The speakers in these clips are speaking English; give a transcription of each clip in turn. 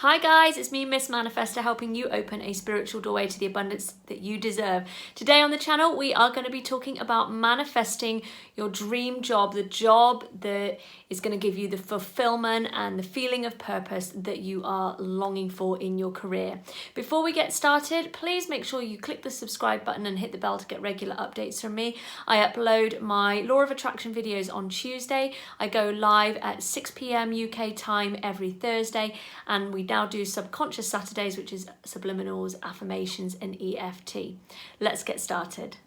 Hi guys, it's me, Miss Manifester, helping you open a spiritual doorway to the abundance that you deserve. Today on the channel, we are going to be talking about manifesting your dream job, the job that is going to give you the fulfillment and the feeling of purpose that you are longing for in your career. Before we get started, please make sure you click the subscribe button and hit the bell to get regular updates from me. I upload my Law of Attraction videos on Tuesday. I go live at 6 p.m. UK time every Thursday, and we now do subconscious Saturdays, which is subliminals, affirmations, and EFT. Let's get started.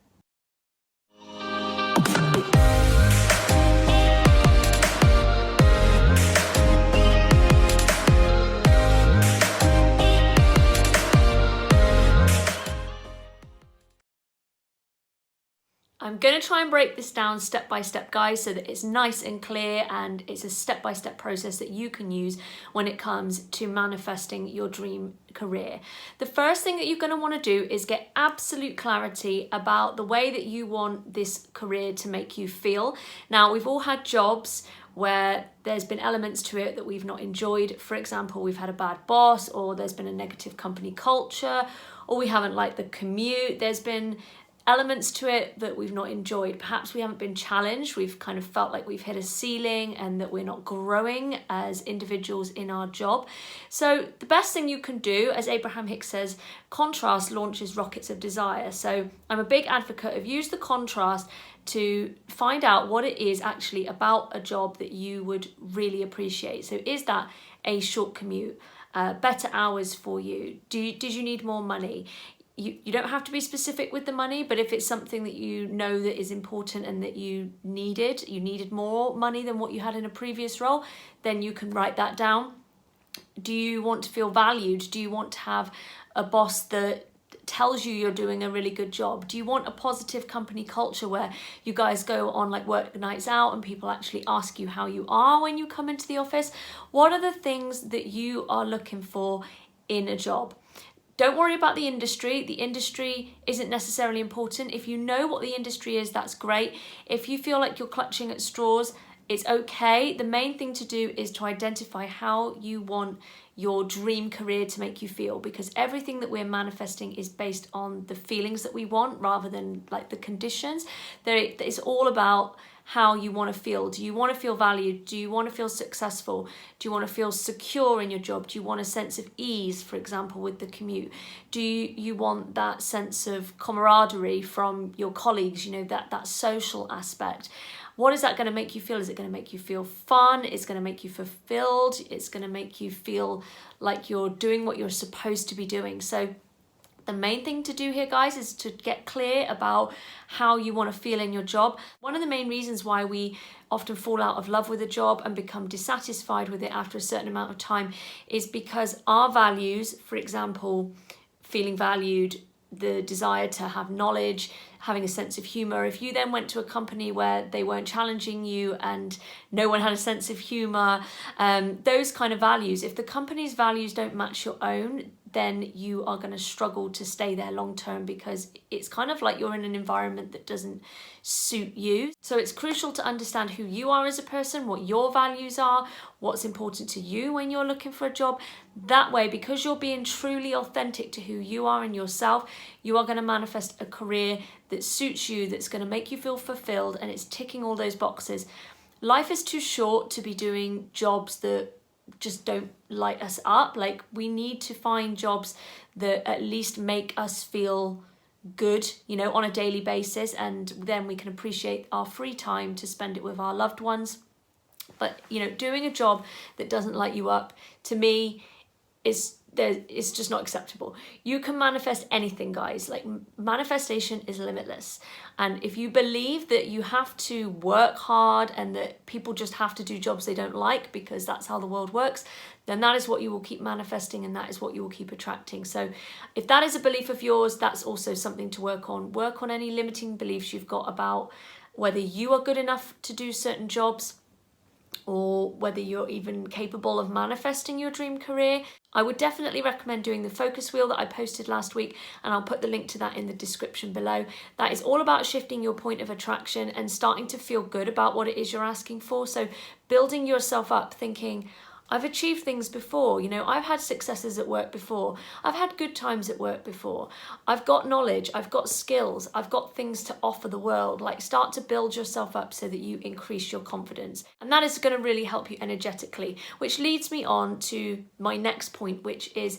I'm going to try and break this down step by step, guys, so that it's nice and clear and it's a step-by-step process that you can use when it comes to manifesting your dream career. The first thing that you're going to want to do is get absolute clarity about the way that you want this career to make you feel. Now, we've all had jobs where there's been elements to it that we've not enjoyed. For example, we've had a bad boss, or there's been a negative company culture, or we haven't liked the commute. There's been elements to it that we've not enjoyed. Perhaps we haven't been challenged. We've kind of felt like we've hit a ceiling and that we're not growing as individuals in our job. So the best thing you can do, as Abraham Hicks says, contrast launches rockets of desire. So I'm a big advocate of use the contrast to find out what it is actually about a job that you would really appreciate. So is that a short commute, better hours for you? Did you need more money? You don't have to be specific with the money, but if it's something that you know that is important and that you needed more money than what you had in a previous role, then you can write that down. Do you want to feel valued? Do you want to have a boss that tells you you're doing a really good job? Do you want a positive company culture where you guys go on like work nights out and people actually ask you how you are when you come into the office? What are the things that you are looking for in a job? Don't worry about the industry. The industry isn't necessarily important. If you know what the industry is, that's great. If you feel like you're clutching at straws, it's okay. The main thing to do is to identify how you want your dream career to make you feel, because everything that we're manifesting is based on the feelings that we want rather than like the conditions. It's all about how you want to feel. Do you want to feel valued? Do you want to feel successful? Do you want to feel secure in your job? Do you want a sense of ease, for example, with the commute? Do you want that sense of camaraderie from your colleagues, that social aspect? What is that going to make you feel? Is it going to make you feel fun? It's going to make you fulfilled. It's going to make you feel like you're doing what you're supposed to be doing. So the main thing to do here, guys, is to get clear about how you want to feel in your job. One of the main reasons why we often fall out of love with a job and become dissatisfied with it after a certain amount of time is because our values, for example, feeling valued, the desire to have knowledge, having a sense of humor. If you then went to a company where they weren't challenging you and no one had a sense of humor, those kind of values, if the company's values don't match your own, then you are going to struggle to stay there long term, because it's kind of like you're in an environment that doesn't suit you. So it's crucial to understand who you are as a person, what your values are, what's important to you when you're looking for a job. That way, because you're being truly authentic to who you are and yourself, you are going to manifest a career that suits you, that's going to make you feel fulfilled, and it's ticking all those boxes. Life is too short to be doing jobs that just don't light us up. Like, we need to find jobs that at least make us feel good, on a daily basis, and then we can appreciate our free time to spend it with our loved ones. But doing a job that doesn't light you up, to me, it's just not acceptable. You can manifest anything, guys. Like, manifestation is limitless. And if you believe that you have to work hard and that people just have to do jobs they don't like because that's how the world works, then that is what you will keep manifesting, and that is what you will keep attracting. So if that is a belief of yours, that's also something to work on. Work on any limiting beliefs you've got about whether you are good enough to do certain jobs, or whether you're even capable of manifesting your dream career. I would definitely recommend doing the focus wheel that I posted last week, and I'll put the link to that in the description below. That is all about shifting your point of attraction and starting to feel good about what it is you're asking for. So building yourself up, thinking, I've achieved things before, you know, I've had successes at work before, I've had good times at work before, I've got knowledge, I've got skills, I've got things to offer the world. Like, start to build yourself up so that you increase your confidence. And that is going to really help you energetically, which leads me on to my next point, which is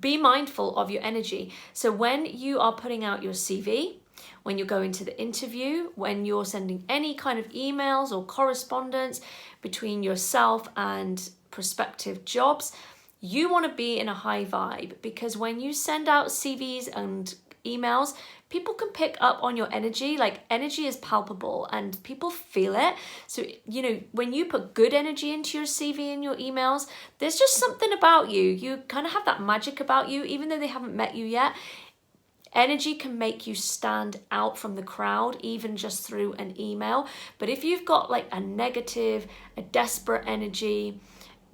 be mindful of your energy. So when you are putting out your CV, when you're going to the interview, when you're sending any kind of emails or correspondence between yourself and prospective jobs, you want to be in a high vibe, because when you send out CVs and emails, people can pick up on your energy. Like, energy is palpable and people feel it. So, you know, when you put good energy into your CV and your emails, there's just something about you. You kind of have that magic about you, even though they haven't met you yet. Energy can make you stand out from the crowd, even just through an email. But if you've got like a negative, a desperate energy,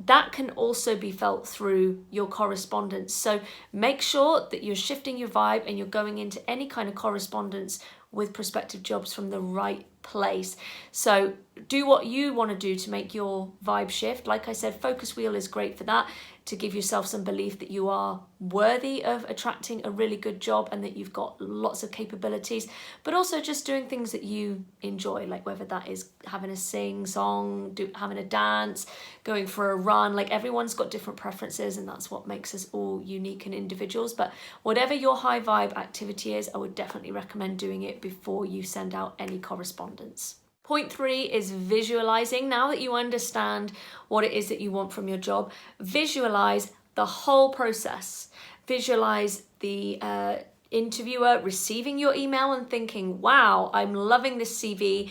that can also be felt through your correspondence. So make sure that you're shifting your vibe and you're going into any kind of correspondence with prospective jobs from the right place. So do what you want to do to make your vibe shift. Like I said, focus wheel is great for that, to give yourself some belief that you are worthy of attracting a really good job and that you've got lots of capabilities, but also just doing things that you enjoy, like whether that is having a sing-song, having a dance, going for a run. Like, everyone's got different preferences, and that's what makes us all unique and individuals. But whatever your high vibe activity is, I would definitely recommend doing it before you send out any correspondence. Point 3 is visualizing. Now that you understand what it is that you want from your job, visualize the whole process. Visualize the interviewer receiving your email and thinking, wow, I'm loving this CV.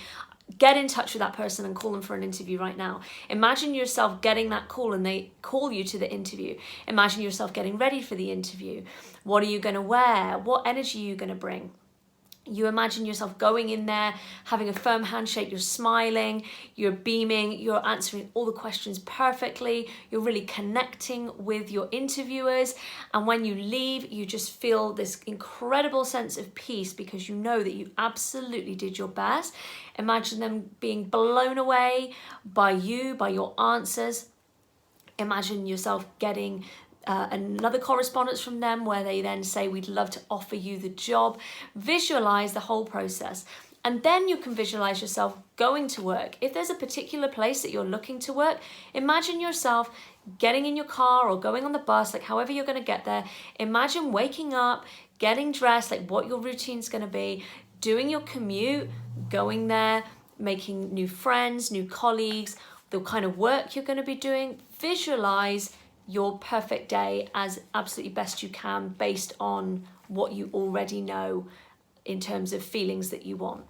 Get in touch with that person and call them for an interview right now. Imagine yourself getting that call and they call you to the interview. Imagine yourself getting ready for the interview. What are you going to wear? What energy are you going to bring? You imagine yourself going in there, having a firm handshake, you're smiling, you're beaming, you're answering all the questions perfectly, you're really connecting with your interviewers. And when you leave, you just feel this incredible sense of peace because you know that you absolutely did your best. Imagine them being blown away by you, by your answers. Imagine yourself getting another correspondence from them where they then say, we'd love to offer you the job. Visualize the whole process. And then you can visualize yourself going to work. If there's a particular place that you're looking to work, imagine yourself getting in your car or going on the bus, like however you're going to get there. Imagine waking up, getting dressed, like what your routine's going to be, doing your commute, going there, making new friends, new colleagues, the kind of work you're going to be doing. Visualize your perfect day as absolutely best you can based on what you already know in terms of feelings that you want.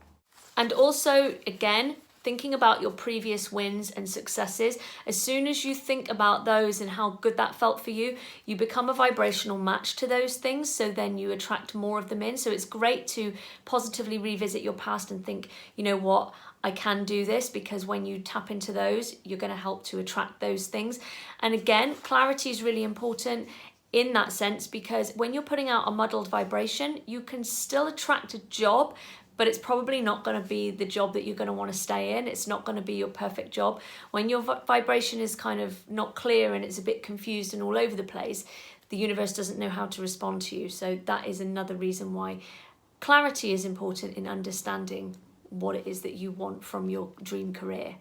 And also, again, thinking about your previous wins and successes. As soon as you think about those and how good that felt for you, you become a vibrational match to those things, so then you attract more of them in. So it's great to positively revisit your past and think, you know what, I can do this, because when you tap into those, you're going to help to attract those things. And again, clarity is really important in that sense, because when you're putting out a muddled vibration, you can still attract a job, but it's probably not going to be the job that you're going to want to stay in. It's not going to be your perfect job. When your vibration is kind of not clear and it's a bit confused and all over the place, the universe doesn't know how to respond to you. So that is another reason why clarity is important in understanding what it is that you want from your dream career.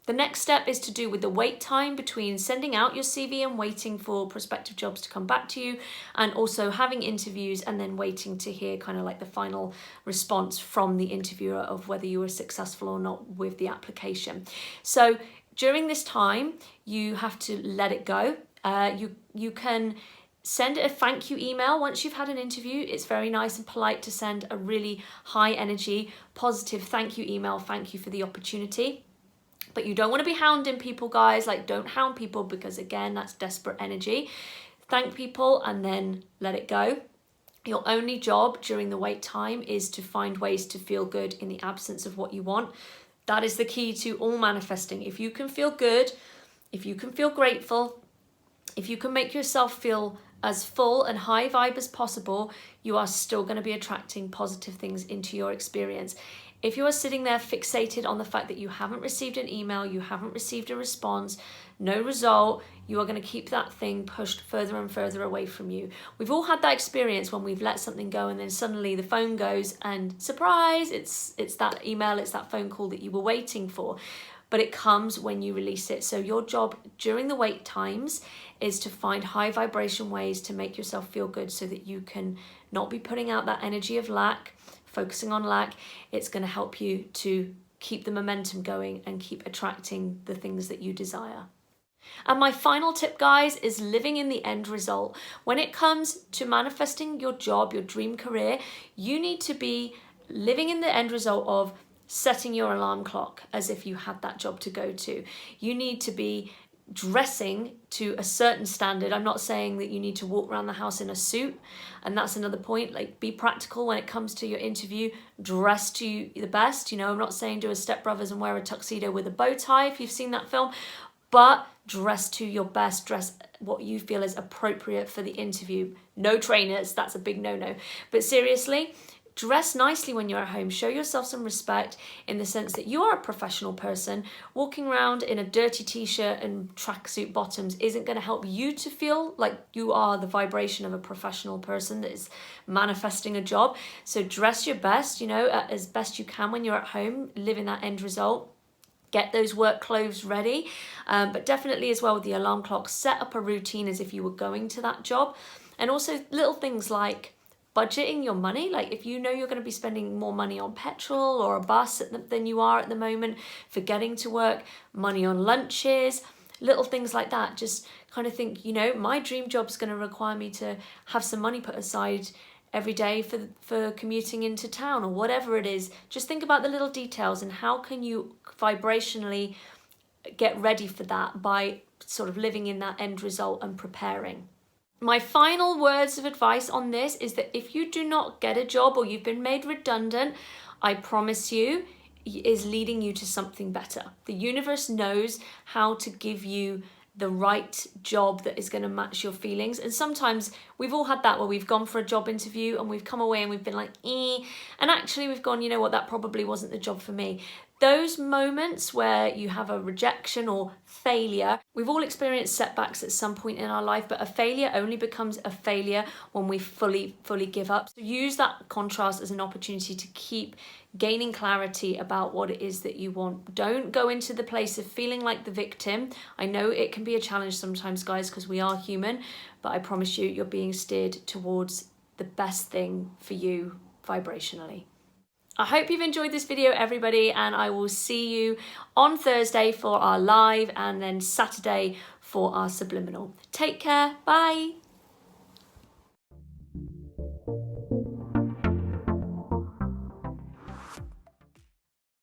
The next step is to do with the wait time between sending out your CV and waiting for prospective jobs to come back to you, and also having interviews and then waiting to hear kind of like the final response from the interviewer of whether you were successful or not with the application. So during this time, you have to let it go. You can send a thank you email once you've had an interview. It's very nice and polite to send a really high energy, positive thank you email. Thank you for the opportunity. But you don't want to be hounding people, guys. Like, don't hound people, because again, that's desperate energy. Thank people and then let it go. Your only job during the wait time is to find ways to feel good in the absence of what you want. That is the key to all manifesting. If you can feel good, if you can feel grateful, if you can make yourself feel as full and high vibe as possible, you are still going to be attracting positive things into your experience. If you are sitting there fixated on the fact that you haven't received an email, you haven't received a response, no result, you are going to keep that thing pushed further and further away from you. We've all had that experience when we've let something go and then suddenly the phone goes and surprise, it's that email, it's that phone call that you were waiting for. But it comes when you release it. So your job during the wait times is to find high vibration ways to make yourself feel good so that you can not be putting out that energy of lack, focusing on lack. It's going to help you to keep the momentum going and keep attracting the things that you desire. And my final tip, guys, is living in the end result. When it comes to manifesting your job, your dream career, you need to be living in the end result of setting your alarm clock as if you had that job to go to. You need to be dressing to a certain standard. I'm not saying that you need to walk around the house in a suit, and that's another point. Like, be practical when it comes to your interview. Dress to the best. You know, I'm not saying do a Step Brothers and wear a tuxedo with a bow tie if you've seen that film, but dress to your best. Dress what you feel is appropriate for the interview. No trainers, that's a big no-no. But seriously, dress nicely when you're at home. Show yourself some respect in the sense that you are a professional person. Walking around in a dirty t-shirt and tracksuit bottoms isn't going to help you to feel like you are the vibration of a professional person that is manifesting a job. So dress your best, you know, as best you can when you're at home, live in that end result. Get those work clothes ready, but definitely as well with the alarm clock, set up a routine as if you were going to that job. And also little things like budgeting your money. Like, if you know you're going to be spending more money on petrol or a bus than you are at the moment for getting to work, money on lunches, little things like that. Just kind of think, you know, my dream job's going to require me to have some money put aside every day for commuting into town or whatever it is. Just think about the little details and how can you vibrationally get ready for that by sort of living in that end result and preparing. My final words of advice on this is that if you do not get a job or you've been made redundant, I promise you, is leading you to something better. The universe knows how to give you the right job that is going to match your feelings. And sometimes we've all had that where we've gone for a job interview and we've come away and we've been like, and actually we've gone, you know what, that probably wasn't the job for me. Those moments where you have a rejection or failure, we've all experienced setbacks at some point in our life, but a failure only becomes a failure when we fully give up. So use that contrast as an opportunity to keep gaining clarity about what it is that you want. Don't go into the place of feeling like the victim. I know it can be a challenge sometimes, guys, because we are human, but I promise you, you're being steered towards the best thing for you vibrationally. I hope you've enjoyed this video, everybody, and I will see you on Thursday for our live and then Saturday for our subliminal. Take care. Bye.